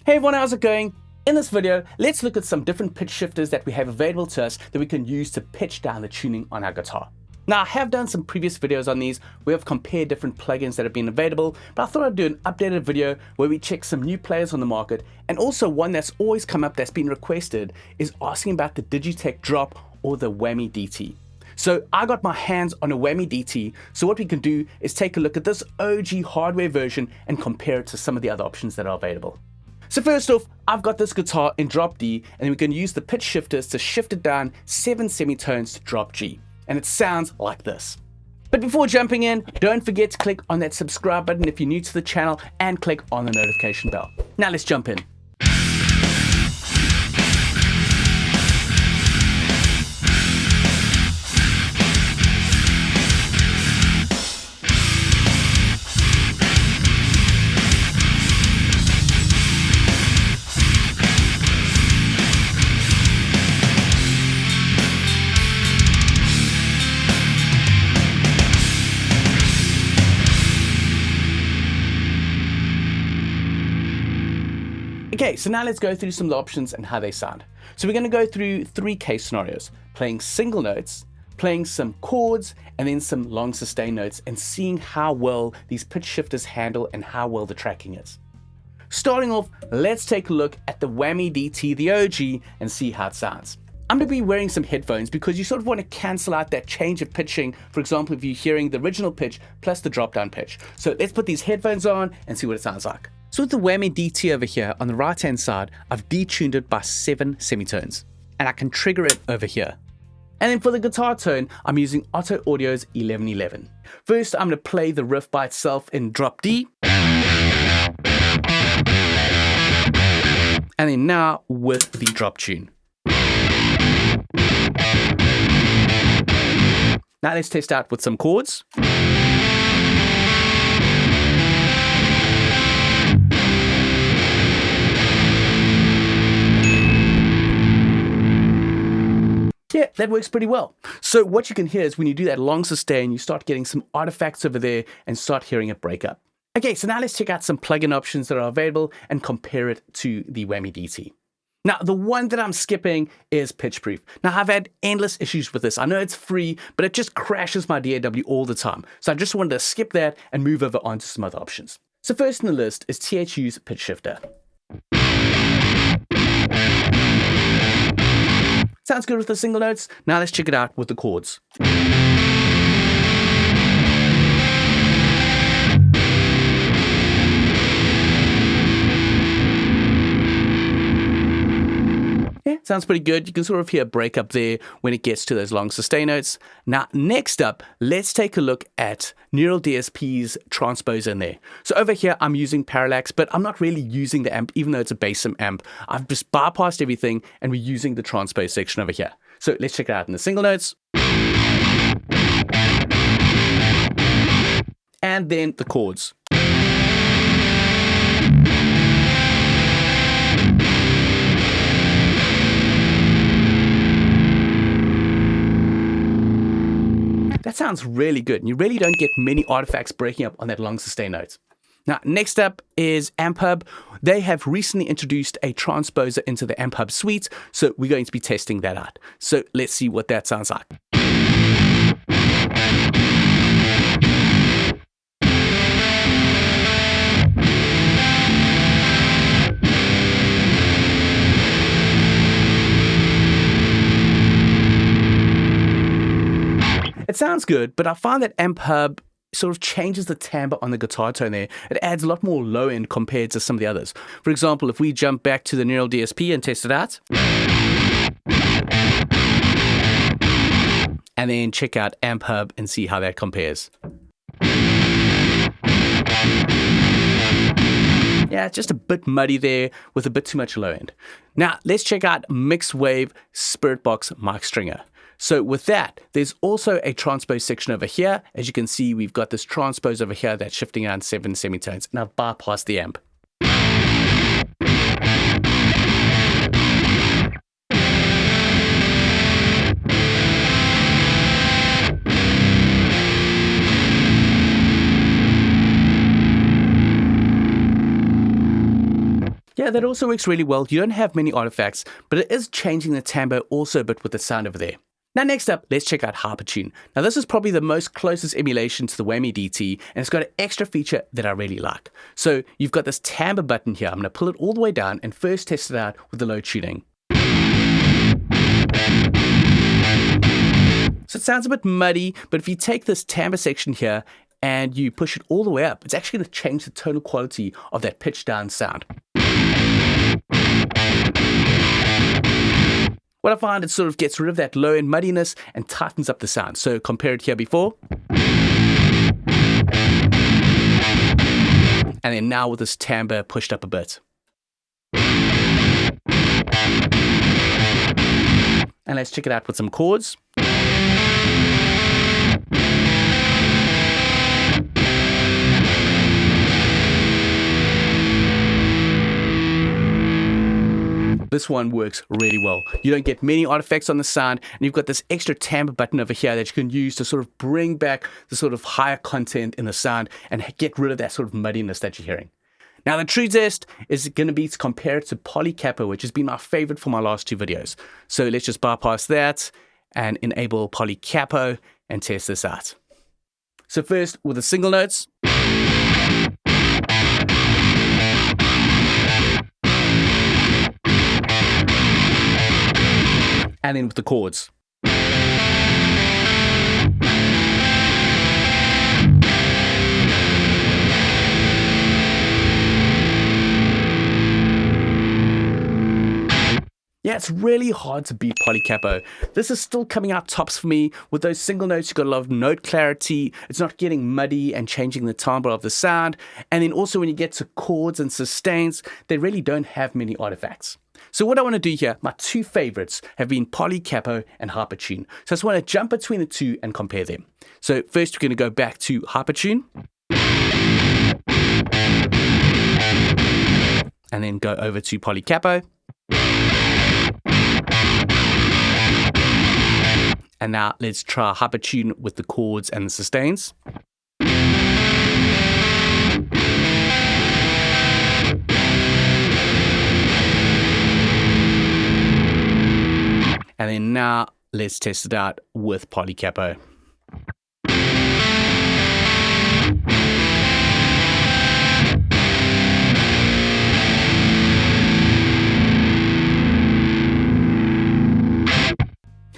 Hey everyone, how's it going? In this video, let's look at some different pitch shifters that we have available to us that we can use to pitch down the tuning on our guitar. Now, I have done some previous videos on these. We have compared different plugins that have been available, but I thought I'd do an updated video where we check some new players on the market, and also one that's always come up that's been requested is asking about the Digitech Drop or the Whammy DT. So I got my hands on a Whammy DT, so what we can do is take a look at this OG hardware version and compare it to some of the other options that are available. So first off, I've got this guitar in drop D, and we can use the pitch shifters to shift it down 7 semitones to drop G, and it sounds like this. But before jumping in, don't forget to click on that subscribe button if you're new to the channel and click on the notification bell. Now let's jump in. Okay, so now let's go through some of the options and how they sound. So we're going to go through 3 case scenarios: playing single notes, playing some chords, and then some long sustain notes, and seeing how well these pitch shifters handle and how well the tracking is. Starting off, let's take a look at the Whammy DT, the OG, and see how it sounds. I'm going to be wearing some headphones because you sort of want to cancel out that change of pitching. For example, if you're hearing the original pitch plus the drop down pitch. So let's put these headphones on and see what it sounds like. So with the Whammy DT over here on the right hand side, I've detuned it by 7 semitones, and I can trigger it over here. And then for the guitar tone, I'm using Otto Audio's 1111. First, I'm going to play the riff by itself in drop D. And then now with the drop tune. Now let's test out with some chords. Yeah, that works pretty well. So what you can hear is when you do that long sustain, you start getting some artifacts over there and start hearing it break up. Okay, so now let's check out some plugin options that are available and compare it to the Whammy DT. Now, the one that I'm skipping is Pitchproof. Now, I've had endless issues with this. I know it's free, but it just crashes my DAW all the time. So I just wanted to skip that and move over onto some other options. So first in the list is THU's Pitchshifter. Sounds good with the single notes. Now let's check it out with the chords. Yeah, sounds pretty good. You can sort of hear a break up there when it gets to those long sustain notes. Now, next up, let's take a look at Neural DSP's transposer in there. So over here, I'm using parallax, but I'm not really using the amp, even though it's a bass amp. I've just bypassed everything, and we're using the transpose section over here. So let's check it out in the single notes. And then the chords. That sounds really good, and you really don't get many artifacts breaking up on that long sustain note. Now, next up is AmpHub. They have recently introduced a transposer into the AmpHub suite, so we're going to be testing that out. So let's see what that sounds like. It sounds good, but I find that AmpHub sort of changes the timbre on the guitar tone there. It adds a lot more low end compared to some of the others. For example, if we jump back to the Neural DSP and test it out, and then check out AmpHub and see how that compares. Yeah, it's just a bit muddy there with a bit too much low end. Now, let's check out MixWave Spiritbox mic stringer. So with that, there's also a transpose section over here. As you can see, we've got this transpose over here that's shifting around 7 semitones, and I've bypassed the amp. Yeah, that also works really well. You don't have many artifacts, but it is changing the timbre also a bit with the sound over there. Now next up, let's check out Hypertune. Now this is probably the most closest emulation to the Whammy DT, and it's got an extra feature that I really like. So you've got this timbre button here. I'm going to pull it all the way down and first test it out with the low tuning. So it sounds a bit muddy, but if you take this timbre section here and you push it all the way up, it's actually going to change the tonal quality of that pitch down sound. What I find, it sort of gets rid of that low end muddiness and tightens up the sound. So compare it here before. And then now with this timbre pushed up a bit. And let's check it out with some chords. This one works really well. You don't get many artifacts on the sound, and you've got this extra timbre button over here that you can use to sort of bring back the sort of higher content in the sound and get rid of that sort of muddiness that you're hearing. Now the true test is going to be to compare it to PolyCapo, which has been my favorite for my last 2 videos. So let's just bypass that and enable PolyCapo and test this out. So first with the single notes. And then with the chords. Yeah, it's really hard to beat PolyCapo. This is still coming out tops for me. With those single notes, you've got a lot of note clarity. It's not getting muddy and changing the timbre of the sound. And then also when you get to chords and sustains, they really don't have many artifacts. So what I want to do here, my 2 favorites have been PolyCapo and Hypertune. So I just want to jump between the 2 and compare them. So first we're going to go back to Hypertune. And then go over to PolyCapo. And now let's try Hypertune with the chords and the sustains. And then now let's test it out with PolyCapo.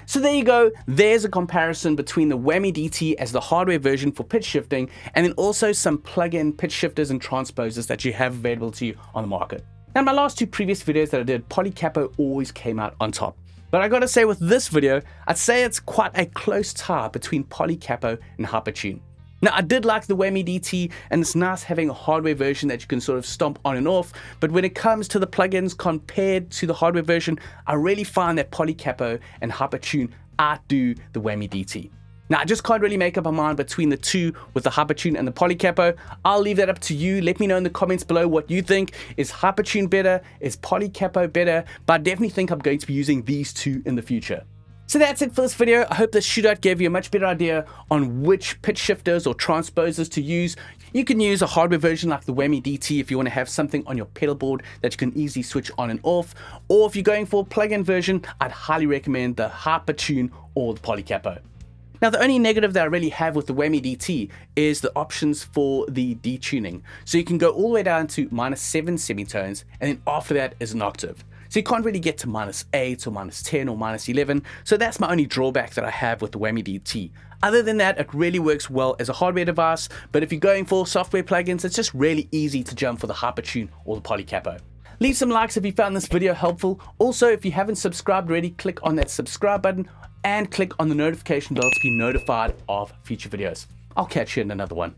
So there you go, there's a comparison between the Whammy DT as the hardware version for pitch shifting, and then also some plug-in pitch shifters and transposers that you have available to you on the market. Now in my last 2 previous videos that I did, PolyCapo always came out on top. But I gotta say with this video, I'd say it's quite a close tie between PolyCapo and Hypertune. Now I did like the Whammy DT, and it's nice having a hardware version that you can sort of stomp on and off, but when it comes to the plugins compared to the hardware version, I really find that PolyCapo and Hypertune outdo the Whammy DT. Now I just can't really make up my mind between the 2 with the Hypertune and the PolyCapo. I'll leave that up to you. Let me know in the comments below what you think. Is Hypertune better? Is PolyCapo better? But I definitely think I'm going to be using these 2 in the future. So that's it for this video. I hope this shootout gave you a much better idea on which pitch shifters or transposers to use. You can use a hardware version like the Whammy DT if you want to have something on your pedal board that you can easily switch on and off. Or if you're going for a plug-in version, I'd highly recommend the Hypertune or the PolyCapo. Now the only negative that I really have with the Whammy DT is the options for the detuning. So you can go all the way down to -7 semitones, and then after that is an octave. So you can't really get to -8 or -10 or -11. So that's my only drawback that I have with the Whammy DT. Other than that, it really works well as a hardware device, but if you're going for software plugins, it's just really easy to jump for the Hypertune or the PolyCapo. Leave some likes if you found this video helpful. Also, if you haven't subscribed already, click on that subscribe button and click on the notification bell to be notified of future videos. I'll catch you in another one.